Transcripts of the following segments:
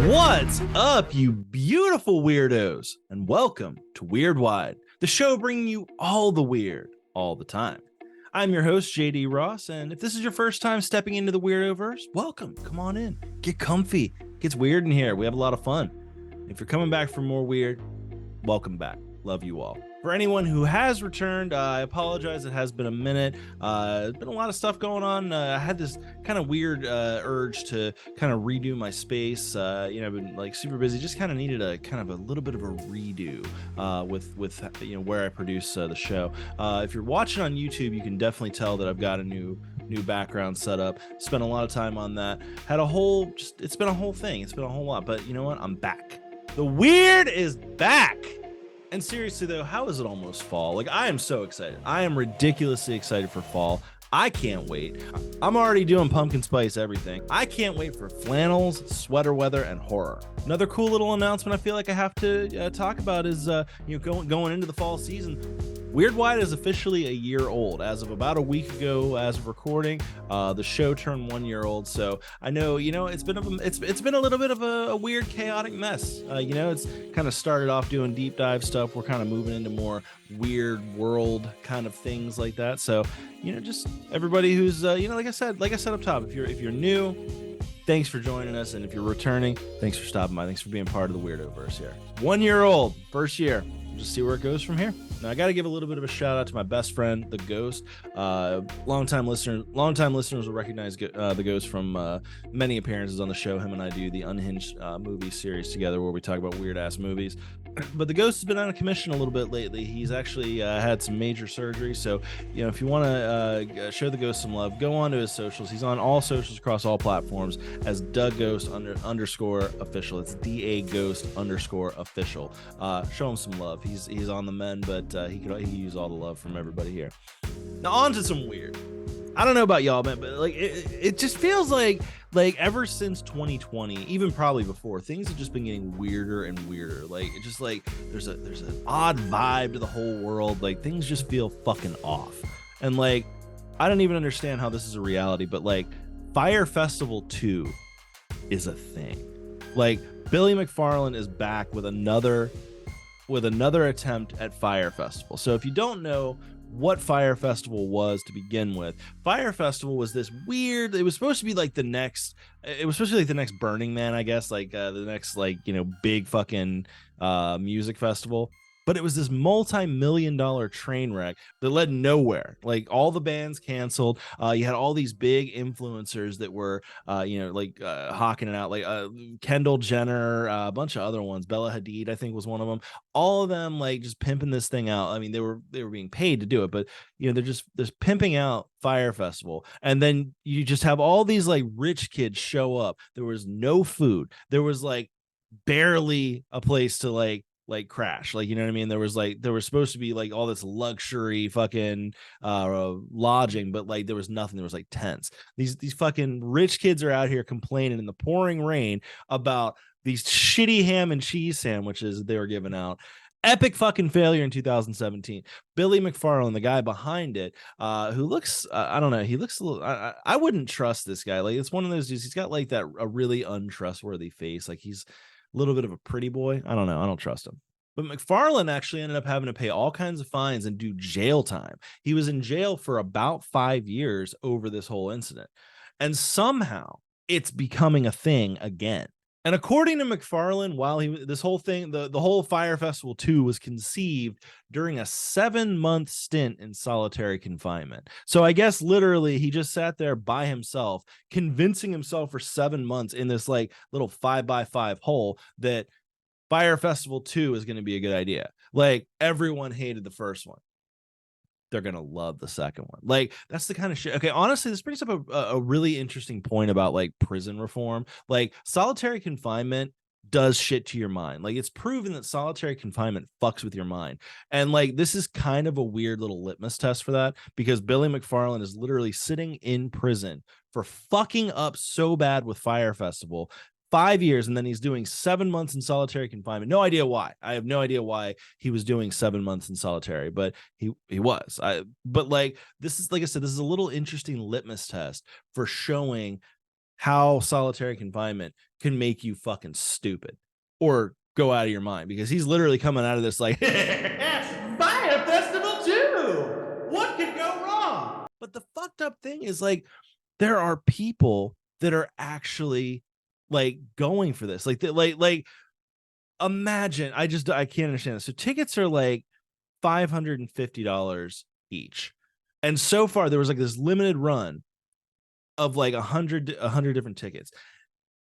What's up, you beautiful weirdos, and welcome to Weirdwide, the show bringing you all the weird all the time. I'm your host, JD Ross, and if this is your first time stepping into the Weirdoverse, welcome. Come on in. Get comfy. It gets weird in here. We have a lot of fun. If you're coming back for more weird, welcome back. Love you all. For anyone who has returned, I apologize. It has been a minute. There's been a lot of stuff going on. I had this kind of weird urge to kind of redo my space. I've been like super busy. Just kind of needed a kind of a little bit of a redo with where I produce the show. If you're watching on YouTube, you can definitely tell that I've got a new background set up. Spent a lot of time on that. It's been a whole thing. It's been a whole lot. But you know what? I'm back. The weird is back. And seriously, though, how is it almost fall? Like, I am so excited. I am ridiculously excited for fall. I can't wait. I'm already doing pumpkin spice everything. I can't wait for flannels, sweater weather, and horror. Another cool little announcement I feel like I have to talk about is, going into the fall season. Weirdwide is officially a year old. As of about a week ago, as of recording, the show turned 1 year old. So I know, it's been a little bit of a weird, chaotic mess. It's kind of started off doing deep dive stuff. We're kind of moving into more weird world kind of things like that. So, just everybody who's, like I said up top, if you're new, thanks for joining us. And if you're returning, thanks for stopping by. Thanks for being part of the Weirdoverse here. 1 year old, first year. We'll just see where it goes from here. Now, I got to give a little bit of a shout out to my best friend, the Ghost. Longtime listeners will recognize the Ghost from many appearances on the show. Him and I do the Unhinged movie series together where we talk about weird ass movies. But the Ghost has been out of commission a little bit lately. He's actually had some major surgery. So, if you want to show the Ghost some love, go on to his socials. He's on all socials across all platforms as Doug Ghost _ official. It's DA Ghost _ official. Show him some love. He's on the mend, but he could use all the love from everybody here. Now on to some weird. I don't know about y'all, man, but like it just feels like ever since 2020, even probably before, things have just been getting weirder and weirder. Like it's just like there's an odd vibe to the whole world. Like things just feel fucking off. And like I don't even understand how this is a reality, but like Fyre Festival 2 is a thing. Like Billy McFarland is back with another attempt at Fyre Festival. So if you don't know what Fyre Festival was to begin with, Fyre Festival was this weird, it was supposed to be like the next Burning Man, I guess, like the next big fucking music festival. But it was this multi-million-dollar train wreck that led nowhere. Like all the bands canceled. You had all these big influencers that were, hawking it out, like Kendall Jenner, a bunch of other ones. Bella Hadid, I think, was one of them. All of them, like, just pimping this thing out. I mean, they were being paid to do it, but they're just pimping out Fyre Festival, and then you just have all these like rich kids show up. There was no food. There was like barely a place to like crash, like, you know what I mean? There was supposed to be like all this luxury fucking lodging, but like there was nothing. There was like tents. These fucking rich kids are out here complaining in the pouring rain about these shitty ham and cheese sandwiches they were giving out. Epic fucking failure in 2017. Billy McFarland, the guy behind it, who looks, I don't know, he looks a little, I wouldn't trust this guy. Like it's one of those dudes, he's got like a really untrustworthy face. Like he's a little bit of a pretty boy. I don't know. I don't trust him. But McFarland actually ended up having to pay all kinds of fines and do jail time. He was in jail for about 5 years over this whole incident. And somehow it's becoming a thing again. And according to McFarland, while this whole thing, the whole Fyre Festival 2 was conceived during a 7-month stint in solitary confinement. So I guess literally he just sat there by himself, convincing himself for 7 months in this like little 5x5 hole that Fyre Festival 2 is going to be a good idea. Like everyone hated the first one. They're going to love the second one. Like that's the kind of shit. Okay. Honestly, this brings up a really interesting point about like prison reform. Like solitary confinement does shit to your mind. Like it's proven that solitary confinement fucks with your mind. And like, this is kind of a weird little litmus test for that, because Billy McFarland is literally sitting in prison for fucking up so bad with Fyre Festival, 5 years, and then he's doing 7 months in solitary confinement. No idea why. I have no idea why he was doing 7 months in solitary, but he was. But like, this is, like I said, this is a little interesting litmus test for showing how solitary confinement can make you fucking stupid or go out of your mind, because he's literally coming out of this like Fyre Festival too. What could go wrong? But the fucked up thing is, like, there are people that are actually like going for this. Like imagine, I can't understand this. So tickets are like $550 each. And so far there was like this limited run of like 100 different tickets,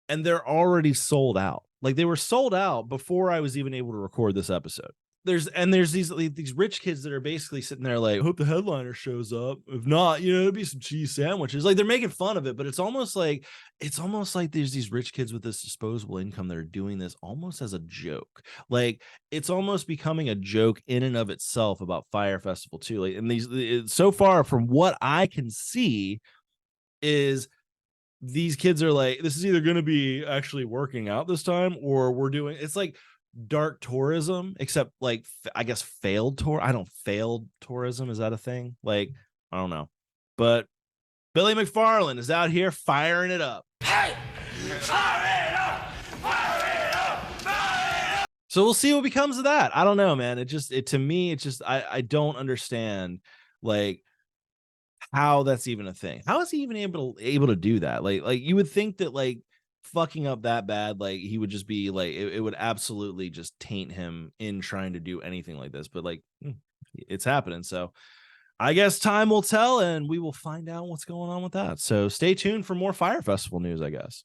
and they're already sold out. Like, they were sold out before I was even able to record this episode. There's these rich kids that are basically sitting there like, hope the headliner shows up. If not, it'll be some cheese sandwiches. Like, they're making fun of it, but it's almost like there's these rich kids with this disposable income that are doing this almost as a joke. Like, it's almost becoming a joke in and of itself about Fyre Festival too. Like, and so far from what I can see is these kids are like, this is either going to be actually working out this time, or we're doing, it's like dark tourism, except like, I guess failed tourism. Is that a thing? Like, I don't know. But Billy McFarland is out here firing it up. Hey! Fire it up! Fire it up! Fire it up! So we'll see what becomes of that. I don't know, man. To me, I don't understand, like, how that's even a thing. How is he even able to do that? Like you would think that, like, fucking up that bad, like, he would just be like, it would absolutely just taint him in trying to do anything like this. But like, it's happening. So I guess time will tell, and we will find out what's going on with that. So stay tuned for more Fyre Festival news, I guess.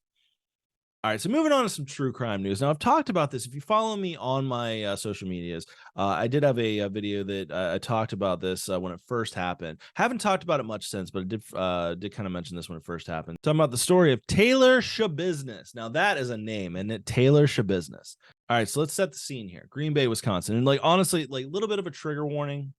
All right, so moving on to some true crime news. Now, I've talked about this. If you follow me on my social medias, I did have a video that I talked about this when it first happened. Haven't talked about it much since, but I did kind of mention this when it first happened. Talking about the story of Taylor Schabusiness. Now, that is a name, isn't it? Taylor Schabusiness. All right, so let's set the scene here. Green Bay, Wisconsin. And like, honestly, like, a little bit of a trigger warning.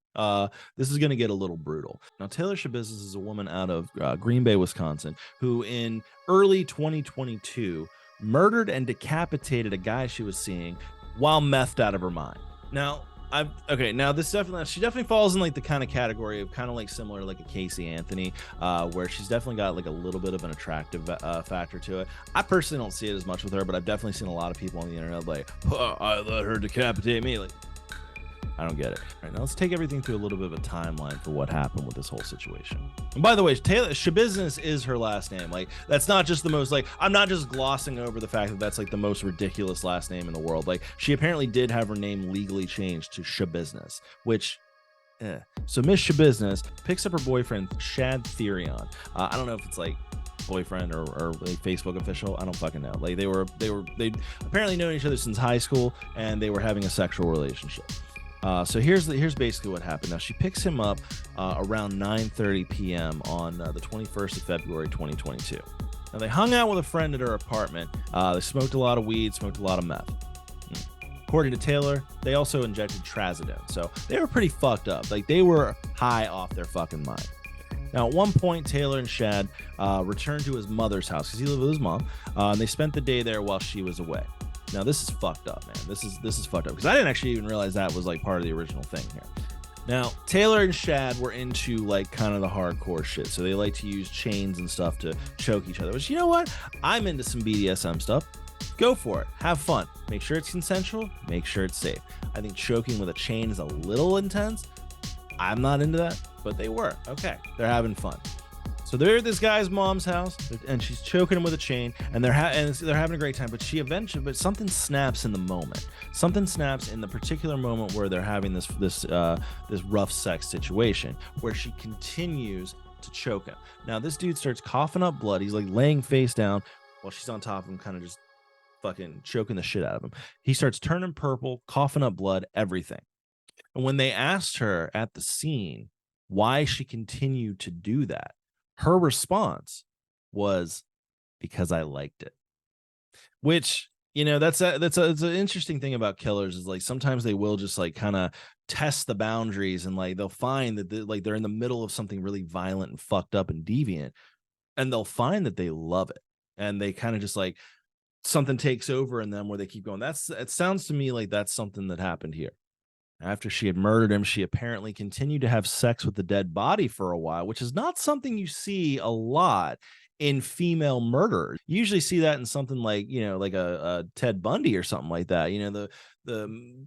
This is going to get a little brutal. Now, Taylor Schabusiness is a woman out of Green Bay, Wisconsin, who in early 2022 murdered and decapitated a guy she was seeing while methed out of her mind. Now, this she definitely falls in like the kind of category of kind of like similar like a Casey Anthony, where she's definitely got like a little bit of an attractive factor to it. I personally don't see it as much with her, but I've definitely seen a lot of people on the internet like, I let her decapitate me. Like, I don't get it. All right, now let's take everything through a little bit of a timeline for what happened with this whole situation. And by the way, Taylor Schabusiness is her last name. Like, that's not just the most, like, I'm not just glossing over the fact that that's like the most ridiculous last name in the world. Like, she apparently did have her name legally changed to Schabusiness, which so Miss Schabusiness picks up her boyfriend Shad Therion. I don't know if it's like boyfriend or like Facebook official. I don't fucking know. Like, they apparently known each other since high school, and they were having a sexual relationship. So here's basically what happened. Now, she picks him up around 9:30 p.m. on the 21st of February, 2022. Now, they hung out with a friend at her apartment. They smoked a lot of weed, smoked a lot of meth. According to Taylor, they also injected trazodone. So they were pretty fucked up. Like, they were high off their fucking mind. Now, at one point, Taylor and Shad returned to his mother's house because he lived with his mom. And they spent the day there while she was away. Now, this is fucked up, man. This is fucked up because I didn't actually even realize that was like part of the original thing here. Now, Taylor and Shad were into like kind of the hardcore shit. So they like to use chains and stuff to choke each other, which, you know what? I'm into some BDSM stuff. Go for it. Have fun. Make sure it's consensual. Make sure it's safe. I think choking with a chain is a little intense. I'm not into that, but they were. Okay. They're having fun. So they're at this guy's mom's house, and she's choking him with a chain, and they're having a great time. But something snaps in the moment. Something snaps in the particular moment where they're having this rough sex situation, where she continues to choke him. Now, this dude starts coughing up blood. He's like laying face down while she's on top of him, kind of just fucking choking the shit out of him. He starts turning purple, coughing up blood, everything. And when they asked her at the scene why she continued to do that, her response was, because I liked it. Which, you know, that's an interesting thing about killers is like sometimes they will just like kind of test the boundaries, and like they'll find that they're in the middle of something really violent and fucked up and deviant, and they'll find that they love it, and they kind of just like something takes over in them where they keep going. It sounds to me like that's something that happened here. After she had murdered him, she apparently continued to have sex with the dead body for a while, which is not something you see a lot in female murderers. You usually see that in something like, like a Ted Bundy or something like that. The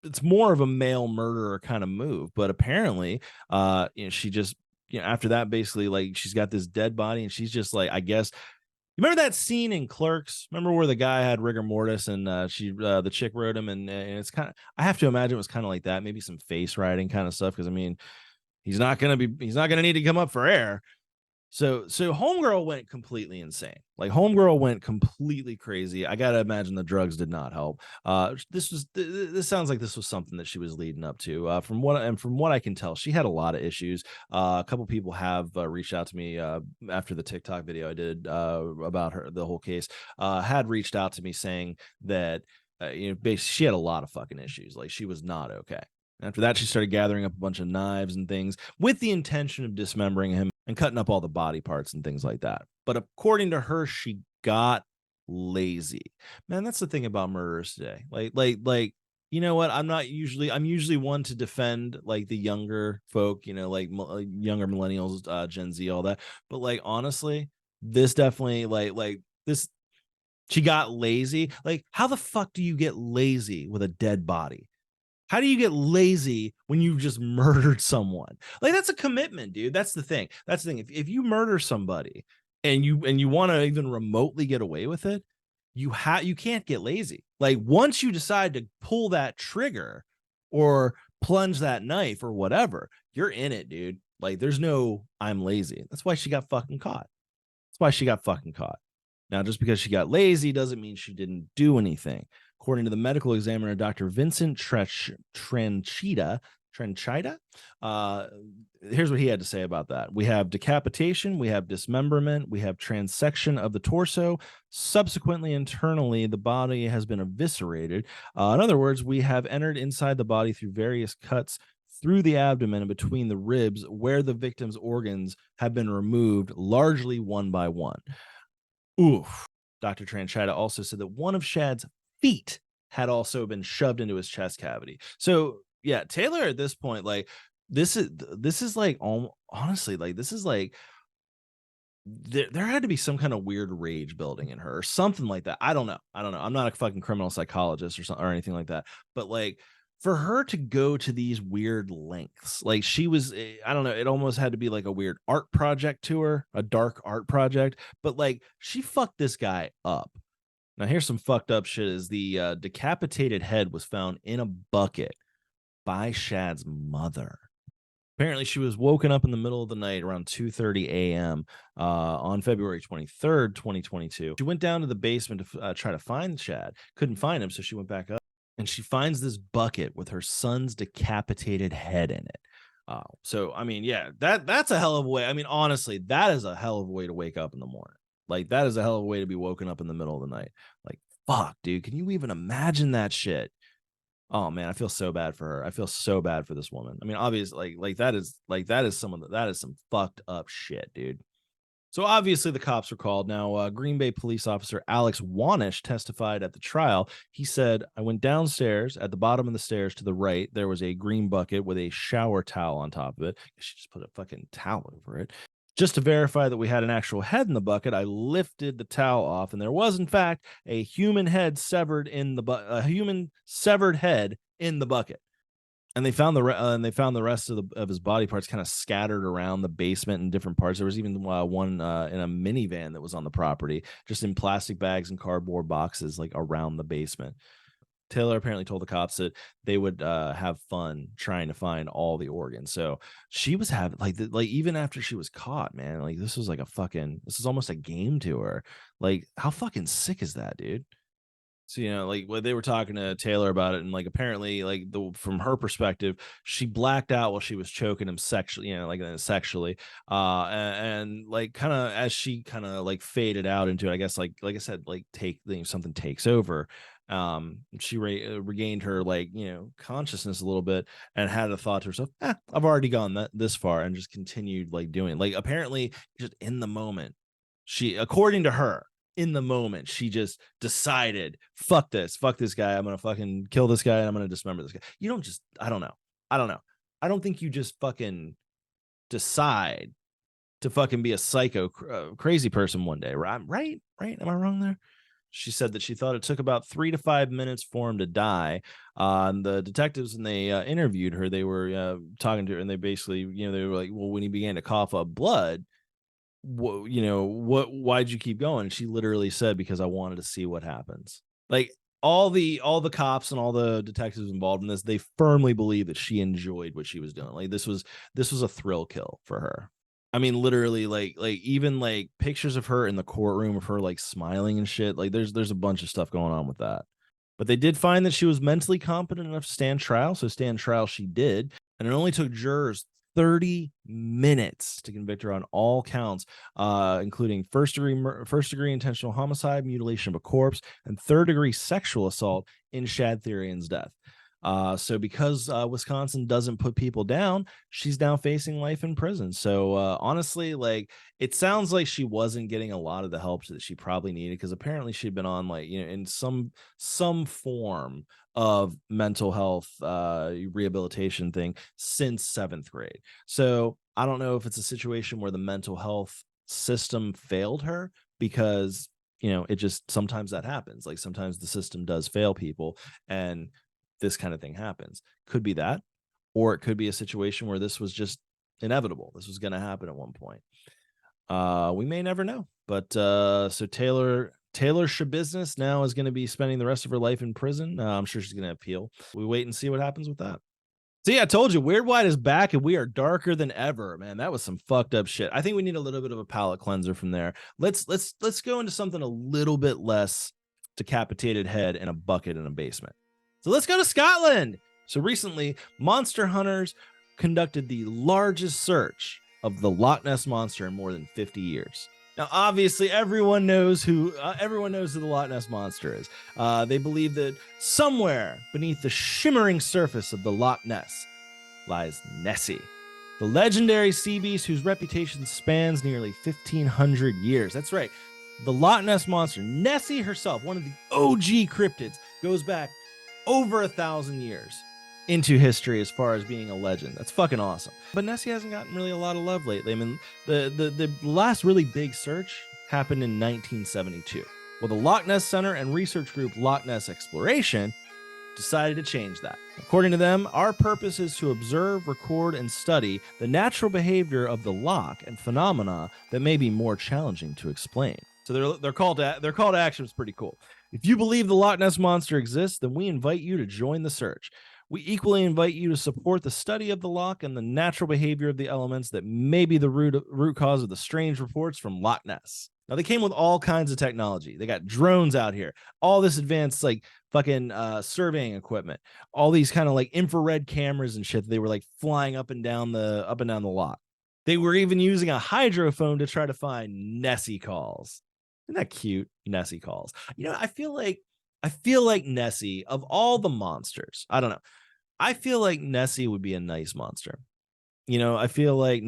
it's more of a male murderer kind of move, but apparently, she just, after that, basically, like, she's got this dead body and she's just like, I guess, you remember that scene in Clerks? Remember where the guy had rigor mortis and the chick wrote him, and it's kind of, I have to imagine it was kind of like that, maybe some face writing kind of stuff, because I mean, he's not gonna need to come up for air. So homegirl went completely insane. Like, homegirl went completely crazy. I gotta imagine the drugs did not help. This sounds like this was something that she was leading up to. From what I can tell, she had a lot of issues. A couple people have reached out to me after the TikTok video I did about her, the whole case. Had reached out to me saying that basically she had a lot of fucking issues. Like, she was not okay. After that, she started gathering up a bunch of knives and things with the intention of dismembering him and cutting up all the body parts and things like that. But according to her, she got lazy. Man, that's the thing about murderers today. Like, you know what? I'm usually one to defend like the younger folk, like younger millennials, Gen Z, all that. But like, honestly, this definitely like this, she got lazy. Like, how the fuck do you get lazy with a dead body? How do you get lazy when you just murdered someone? Like, that's a commitment, dude. That's the thing. If you murder somebody and you want to even remotely get away with it, you can't get lazy. Like, once you decide to pull that trigger or plunge that knife or whatever, you're in it, dude. Like, there's no I'm lazy. That's why she got fucking caught. Now, just because she got lazy doesn't mean she didn't do anything. According to the medical examiner, Dr. Vincent Tranchida, here's what he had to say about that. We have decapitation, we have dismemberment, we have transection of the torso. Subsequently, internally, the body has been eviscerated. In other words, we have entered inside the body through various cuts through the abdomen and between the ribs, where the victim's organs have been removed, largely one by one. Oof. Dr. Tranchida also said that one of Shad's feet had also been shoved into his chest cavity. So yeah, Taylor at this point, like, this is like, honestly, like, this is like, there had to be some kind of weird rage building in her or something like that. I don't know. I'm not a fucking criminal psychologist or something or anything like that. But like, for her to go to these weird lengths, like, she was, I don't know, it almost had to be like a weird art project to her, a dark art project. But like, she fucked this guy up. Now, here's some fucked up shit. Is the decapitated head was found in a bucket by Shad's mother. Apparently, she was woken up in the middle of the night around 2:30 a.m. On February 23rd, 2022. She went down to the basement to try to find Shad. Couldn't find him, so she went back up, and she finds this bucket with her son's decapitated head in it. So, I mean, yeah, that's a hell of a way. I mean, honestly, that is a hell of a way to wake up in the morning. Like, that is a hell of a way to be woken up in the middle of the night. Like, fuck, dude, can you even imagine that shit? Oh man, I feel so bad for her. I feel so bad for this woman. I mean, obviously, that is some fucked up shit, dude. So obviously the cops were called. Now, Green Bay police officer Alex Wanish testified at the trial. He said, I went downstairs. At the bottom of the stairs to the right, there was a green bucket with a shower towel on top of it. She just put a fucking towel over it. Just to verify that we had an actual head in the bucket, I lifted the towel off, and there was, in fact, a human head severed in the a human severed head in the bucket. And they found the rest of his body parts kind of scattered around the basement in different parts. There was even one in a minivan that was on the property, just in plastic bags and cardboard boxes, like, around the basement. Taylor apparently told the cops that they would have fun trying to find all the organs. So she was having like even after she was caught, man, like, this is almost a game to her. Like, how fucking sick is that, dude? So, like, when they were talking to Taylor about it, and like, apparently, like, from her perspective, she blacked out while she was choking him sexually, sexually. And like, kind of as she kind of like faded out into it, I guess, like I said, like, something takes over. She regained her, like, consciousness a little bit, and had a thought to herself, I've already gone this far, and just continued, like, doing, like, apparently just in the moment. According to her, in the moment, she just decided, fuck this guy. I'm going to fucking kill this guy. And I'm going to dismember this guy. You don't just, I don't know. I don't think you just fucking decide to fucking be a psycho crazy person one day. Right? Am I wrong there? She said that she thought it took about 3 to 5 minutes for him to die. And the detectives, when they interviewed her, they were talking to her, and they basically, they were like, well, when he began to cough up blood, why'd you keep going? And she literally said, because I wanted to see what happens. Like, all the cops and all the detectives involved in this, they firmly believe that she enjoyed what she was doing. Like, this was a thrill kill for her. I mean, literally, like even like pictures of her in the courtroom of her like smiling and shit. Like, there's a bunch of stuff going on with that. But they did find that she was mentally competent enough to stand trial. So stand trial she did. And it only took jurors 30 minutes to convict her on all counts, including first degree intentional homicide, mutilation of a corpse, and third degree sexual assault in Shad Therian's death. So because Wisconsin doesn't put people down, she's now facing life in prison. So honestly, like, it sounds like she wasn't getting a lot of the help that she probably needed, because apparently she'd been on, like, in some form of mental health rehabilitation thing since 7th grade. So I don't know if it's a situation where the mental health system failed her, because it just, sometimes that happens. Like, sometimes the system does fail people, and this kind of thing happens. Could be that, or it could be a situation where this was just inevitable. This was going to happen at one point. We may never know. But so Taylor Schabusiness now is going to be spending the rest of her life in prison. I'm sure she's going to appeal. We wait and see what happens with that. So yeah, I told you, Weirdwide is back, and we are darker than ever. Man, that was some fucked up shit. I think we need a little bit of a palate cleanser from there. Let's go into something a little bit less decapitated head in a bucket in a basement. So let's go to Scotland. So recently, monster hunters conducted the largest search of the Loch Ness Monster in more than 50 years. Now, obviously, everyone knows who the Loch Ness Monster is. They believe that somewhere beneath the shimmering surface of the Loch Ness lies Nessie, the legendary sea beast whose reputation spans nearly 1,500 years. That's right. The Loch Ness Monster, Nessie herself, one of the OG cryptids, goes back over 1,000 years into history as far as being a legend. That's fucking awesome. But Nessie hasn't gotten really a lot of love lately. I mean, the last really big search happened in 1972. Well, the Loch Ness Center and research group Loch Ness Exploration decided to change that. According to them, our purpose is to observe, record, and study the natural behavior of the loch and phenomena that may be more challenging to explain. So their call to action is pretty cool. If you believe the Loch Ness Monster exists, then we invite you to join the search. We equally invite you to support the study of the loch and the natural behavior of the elements that may be the root cause of the strange reports from Loch Ness. Now, they came with all kinds of technology. They got drones out here, all this advanced, like, fucking surveying equipment, all these kind of like infrared cameras and shit. They were like flying up and down the loch. They were even using a hydrophone to try to find Nessie calls. Isn't that cute? Nessie calls. I feel like Nessie, of all the monsters, I don't know, I feel like Nessie would be a nice monster. I feel like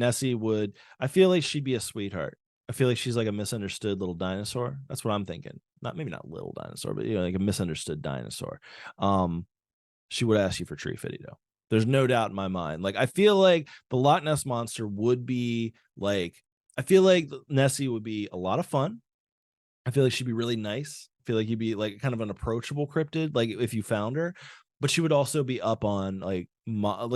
she'd be a sweetheart. I feel like she's like a misunderstood little dinosaur. That's what I'm thinking. Maybe not little dinosaur, but like a misunderstood dinosaur. She would ask you for tree fitty though. There's no doubt in my mind. Like, I feel like the Loch Ness Monster would be like, I feel like Nessie would be a lot of fun. I feel like she'd be really nice. I feel like you'd be like kind of an approachable cryptid, like if you found her. But she would also be up on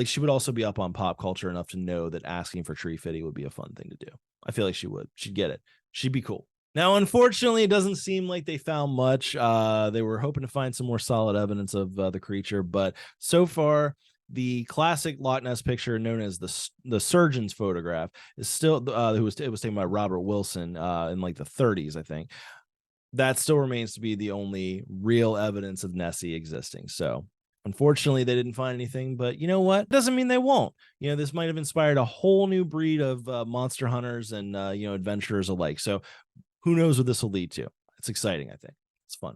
she would also be up on pop culture enough to know that asking for tree fitty would be a fun thing to do. I feel like she would. She'd get it. She'd be cool. Now, unfortunately, it doesn't seem like they found much. They were hoping to find some more solid evidence of the creature, but so far, the classic Loch Ness picture known as the surgeon's photograph is still it was taken by Robert Wilson in like the 30s, I think. That still remains to be the only real evidence of Nessie existing. So unfortunately, they didn't find anything, but you know what? Doesn't mean they won't. This might have inspired a whole new breed of monster hunters and, adventurers alike. So who knows what this will lead to? It's exciting, I think. It's fun.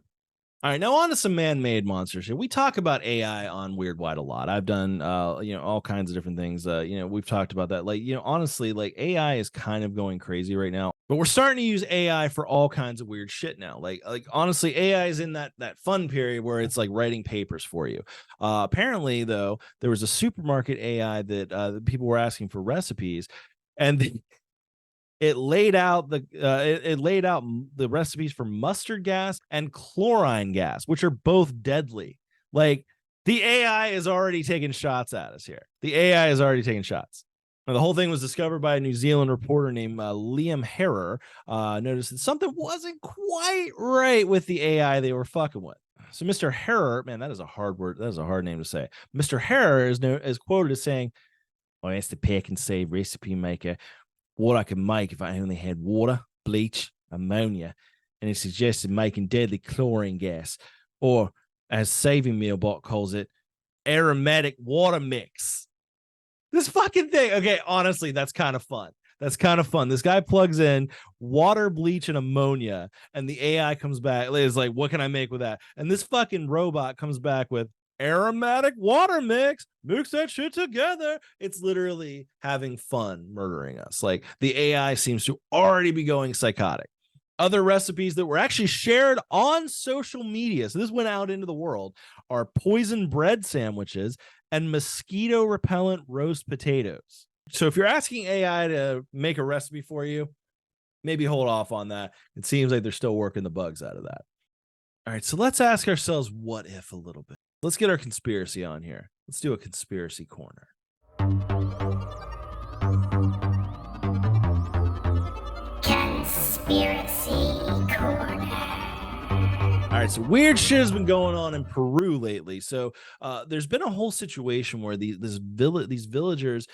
All right, now on to some man-made monsters here. We talk about AI on Weirdwide a lot. I've done, all kinds of different things. We've talked about that. Honestly, like AI is kind of going crazy right now. But we're starting to use AI for all kinds of weird shit now. Honestly, AI is in that fun period where it's like writing papers for you. Apparently, though, there was a supermarket AI that people were asking for recipes, and it laid out the recipes for mustard gas and chlorine gas, which are both deadly. Like the AI is already taking shots at us here. The AI is already taking shots. Now, the whole thing was discovered by a New Zealand reporter named Liam Harrer. Noticed that something wasn't quite right with the AI they were fucking with. So Mr. Harrer, man, that is a hard word. That is a hard name to say. Mr. Harrer is quoted as saying, "I asked the pick and save recipe maker what I could make if I only had water, bleach, ammonia, and it suggested making deadly chlorine gas, or as Saving Meal Bot calls it, aromatic water mix." This fucking thing. Okay, honestly, that's kind of fun. That's kind of fun. This guy plugs in water, bleach, and ammonia, and the AI comes back. It's like, what can I make with that? And this fucking robot comes back with aromatic water mix that shit together. It's literally having fun murdering us. Like the AI seems to already be going psychotic. Other recipes that were actually shared on social media, so this went out into the world, are poison bread sandwiches and mosquito repellent roast potatoes. So if you're asking AI to make a recipe for you, maybe hold off on that. It seems like they're still working the bugs out of that. All right, so let's ask ourselves what if a little bit. Let's get our conspiracy on here. Let's do a conspiracy corner. Conspiracy corner. All right, so weird shit has been going on in Peru lately. So there's been a whole situation where these villagers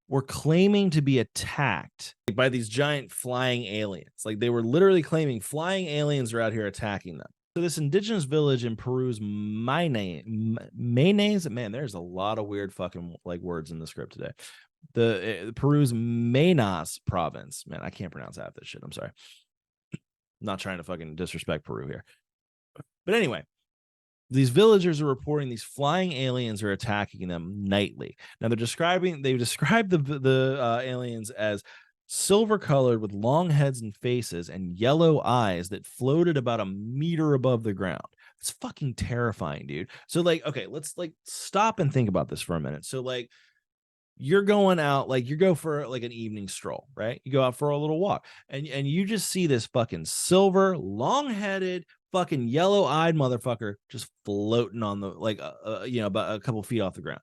were claiming to be attacked by these giant flying aliens. Like they were literally claiming flying aliens are out here attacking them. So this indigenous village in Peru's Maynes, man, there's a lot of weird fucking like words in the script today. The Peru's Maynas province, man, I can't pronounce half this shit. I'm sorry. I'm not trying to fucking disrespect Peru here. But anyway, these villagers are reporting these flying aliens are attacking them nightly. Now they've described the aliens as silver colored with long heads and faces and yellow eyes that floated about a meter above the ground. It's fucking terrifying, dude. So like, okay, let's like stop and think about this for a minute. So like you're going out, like you go for like an evening stroll, right? You go out for a little walk and you just see this fucking silver, long-headed, fucking yellow-eyed motherfucker just floating on the like about a couple feet off the ground.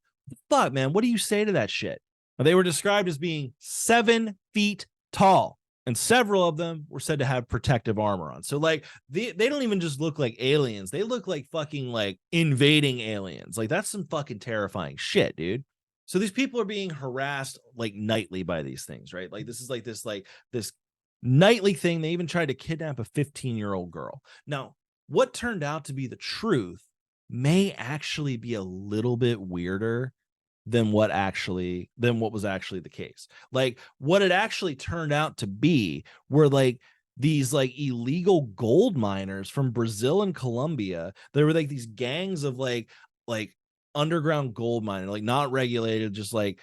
Fuck, man, what do you say to that shit? They were described as being 7 feet tall, and several of them were said to have protective armor on. So like they don't even just look like aliens, they look like fucking like invading aliens. Like that's some fucking terrifying shit, dude. So these people are being harassed like nightly by these things, right? Like this is like this nightly thing. They even tried to kidnap a 15-year-old girl. Now, what turned out to be the truth may actually be a little bit weirder than what was actually the case. Like what it actually turned out to be were like these like illegal gold miners from Brazil and Colombia. There were like these gangs of like underground gold mining, like not regulated, just like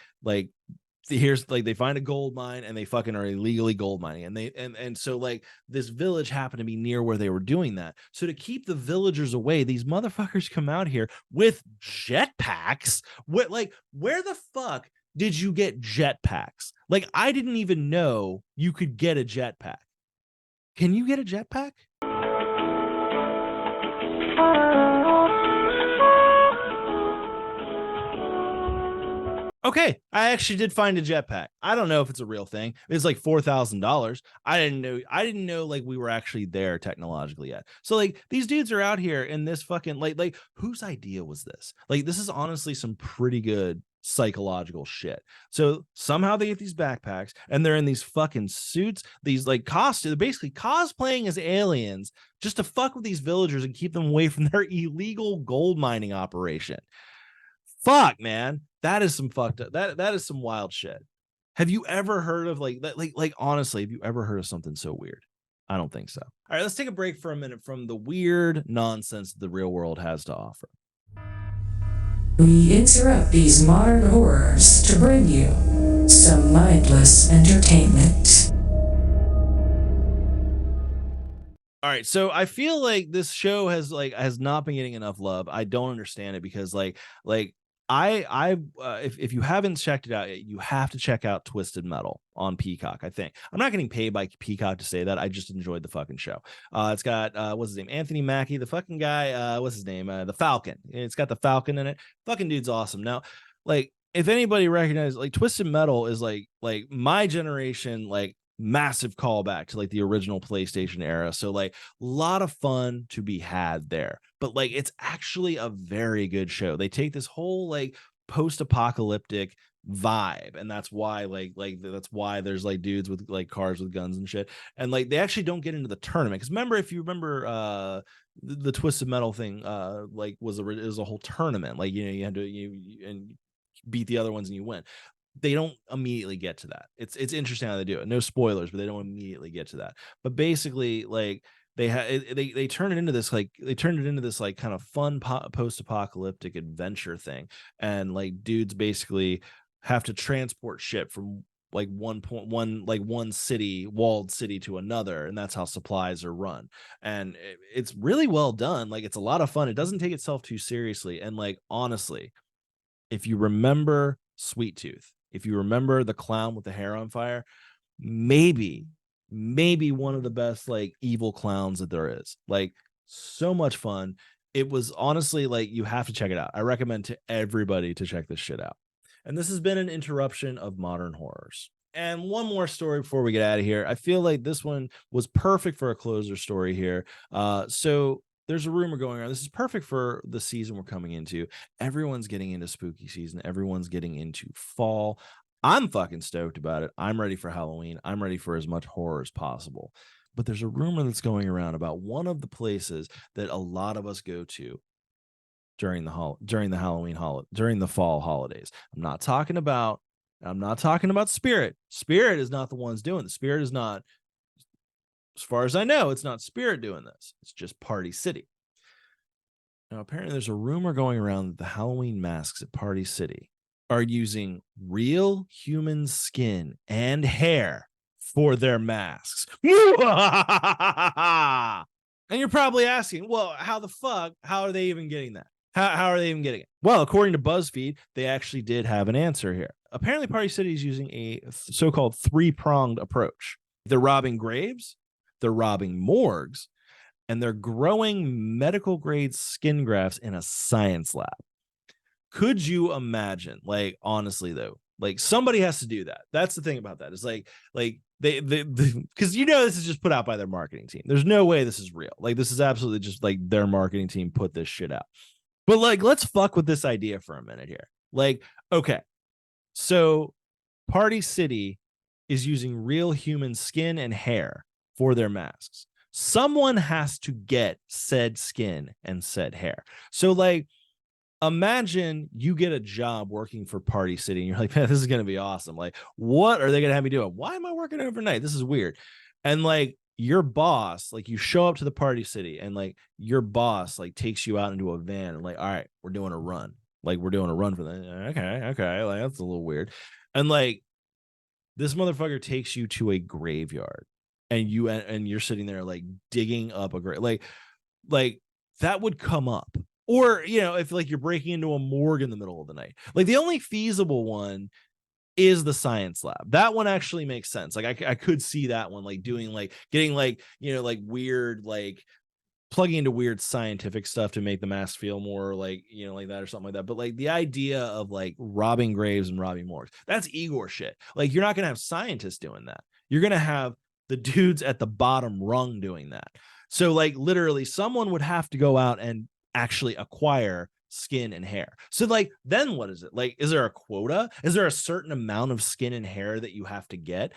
here's like they find a gold mine and they fucking are illegally gold mining, and they and so like this village happened to be near where they were doing that. So to keep the villagers away, these motherfuckers come out here with jetpacks. Where the fuck did you get jetpacks? Like I didn't even know you could get a jetpack. Can you get a jetpack? Okay, I actually did find a jetpack. I don't know if it's a real thing. It's like $4,000. I didn't know like we were actually there technologically yet. So like these dudes are out here in this fucking like whose idea was this? Like this is honestly some pretty good psychological shit. So somehow they get these backpacks and they're in these fucking suits, these like costumes, they're basically cosplaying as aliens just to fuck with these villagers and keep them away from their illegal gold mining operation. Fuck, man, that is some fucked up. That is some wild shit. Have you ever heard of like that? Like honestly, have you ever heard of something so weird? I don't think so. All right, let's take a break for a minute from the weird nonsense the real world has to offer. We interrupt these modern horrors to bring you some mindless entertainment. All right, so I feel like this show has not been getting enough love. I don't understand it because if you haven't checked it out yet, you have to check out Twisted Metal on Peacock. I think I'm not getting paid by Peacock to say that. I just enjoyed the fucking show. It's got what's his name, Anthony Mackie, the fucking guy. What's his name, the Falcon. It's got the Falcon in it. Fucking dude's awesome. Now, like if anybody recognizes, like Twisted Metal is like my generation, like massive callback to like the original PlayStation era. So like a lot of fun to be had there. But like it's actually a very good show. They take this whole like post-apocalyptic vibe, and that's why that's why there's like dudes with like cars with guns and shit. And like they actually don't get into the tournament. Because remember, if you remember the Twisted Metal thing, like it was a whole tournament. Like, you know, you had to and beat the other ones and you win. They don't immediately get to that. It's interesting how they do it. No spoilers, but they don't immediately get to that. But basically, like they turn it into this like kind of fun post-apocalyptic adventure thing, and like dudes basically have to transport shit from like one city, walled city, to another, and that's how supplies are run. And it's really well done. Like it's a lot of fun. It doesn't take itself too seriously, and like honestly, if you remember Sweet Tooth, if you remember the clown with the hair on fire, maybe one of the best like evil clowns that there is. Like so much fun. It was honestly like you have to check it out. I recommend to everybody to check this shit out. And this has been an interruption of modern horrors. And one more story before we get out of here. I feel like this one was perfect for a closer story here. So there's a rumor going around. This is perfect for the season we're coming into. Everyone's getting into spooky season. Everyone's getting into fall. I'm fucking stoked about it. I'm ready for Halloween. I'm ready for as much horror as possible. But there's a rumor that's going around about one of the places that a lot of us go to during the fall holidays. I'm not talking about Spirit. Spirit is not the ones doing this. Spirit is not, as far as I know, it's not Spirit doing this. It's just Party City. Now, apparently there's a rumor going around that the Halloween masks at Party City are using real human skin and hair for their masks. And you're probably asking, well, how are they even getting that? How are they even getting it? Well, according to BuzzFeed, they actually did have an answer here. Apparently, Party City is using a so-called three-pronged approach. They're robbing graves, they're robbing morgues, and they're growing medical-grade skin grafts in a science lab. Could you imagine? Like, honestly, though, like somebody has to do that. That's the thing about that. It's like they because you know this is just put out by their marketing team. There's no way this is real. Like, this is absolutely just like their marketing team put this shit out. But like, let's fuck with this idea for a minute here. Like, okay, so Party City is using real human skin and hair for their masks. Someone has to get said skin and said hair. So like, imagine you get a job working for Party City and you're like, man, this is going to be awesome. Like, what are they going to have me doing? Why am I working overnight? This is weird. And like your boss, like you show up to the Party City and like your boss like takes you out into a van and like, all right, we're doing a run. Like we're doing a run for that. Okay. Like that's a little weird. And like this motherfucker takes you to a graveyard and you're sitting there like digging up a grave. Like that would come up. Or, you know, if like you're breaking into a morgue in the middle of the night. Like the only feasible one is the science lab. That one actually makes sense. Like I could see that one, like doing like getting like, you know, like weird, like plugging into weird scientific stuff to make the mask feel more like, you know, like that or something like that. But like the idea of like robbing graves and robbing morgues, that's Igor shit. Like you're not going to have scientists doing that. You're going to have the dudes at the bottom rung doing that. So like literally someone would have to go out and actually acquire skin and hair. So like then what is it? Like, is there a quota? Is there a certain amount of skin and hair that you have to get?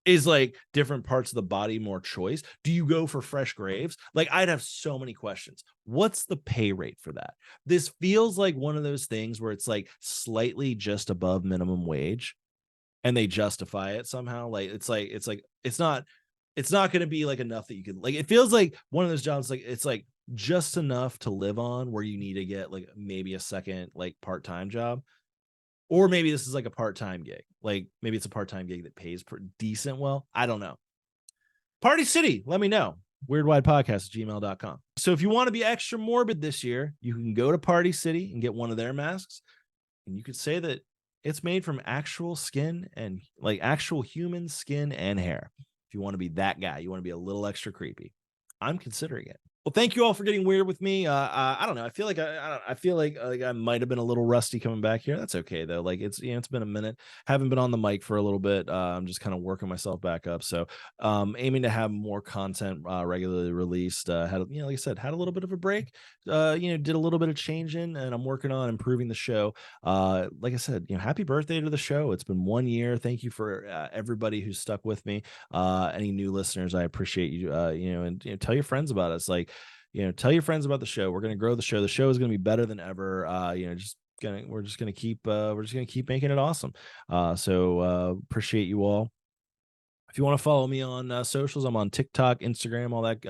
Is like different parts of the body more choice? Do you go for fresh graves? Like I'd have so many questions. What's the pay rate for that? This feels like one of those things where it's like slightly just above minimum wage and they justify it somehow. Like it's not it's not going to be like enough that you can, like, it feels like one of those jobs, like it's like just enough to live on where you need to get like maybe a second like part-time job, or maybe this is like a part-time gig, like maybe it's a part-time gig that pays decent well. I don't know. Party City, let me know. Weirdwidepodcast@gmail.com. So if you want to be extra morbid this year, you can go to Party City and get one of their masks, and you could say that it's made from actual skin and like actual human skin and hair. If you want to be that guy, you want to be a little extra creepy, I'm considering it. Well, thank you all for getting weird with me. I don't know. I feel like I feel like I might have been a little rusty coming back here. That's okay though. Like it's it's been a minute. Haven't been on the mic for a little bit. I'm just kind of working myself back up. So aiming to have more content regularly released. Had like I said, had a little bit of a break. Did a little bit of changing, and I'm working on improving the show. Like I said, happy birthday to the show. It's been 1 year. Thank you for everybody who's stuck with me. Any new listeners, I appreciate you. And tell your friends about us. Like, tell your friends about the show. We're going to grow the show. The show is going to be better than ever. We're just going to keep making it awesome. So appreciate you all. If you want to follow me on socials, I'm on TikTok, Instagram, all that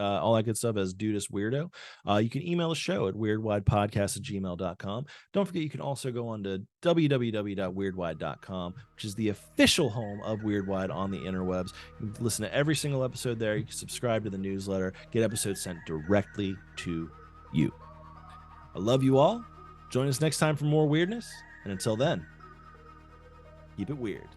good stuff as Dudist Weirdo. You can email the show at weirdwidepodcast@gmail.com. Don't forget, you can also go on to www.weirdwide.com, which is the official home of Weirdwide on the interwebs. You can listen to every single episode there. You can subscribe to the newsletter, get episodes sent directly to you. I love you all. Join us next time for more weirdness. And until then, keep it weird.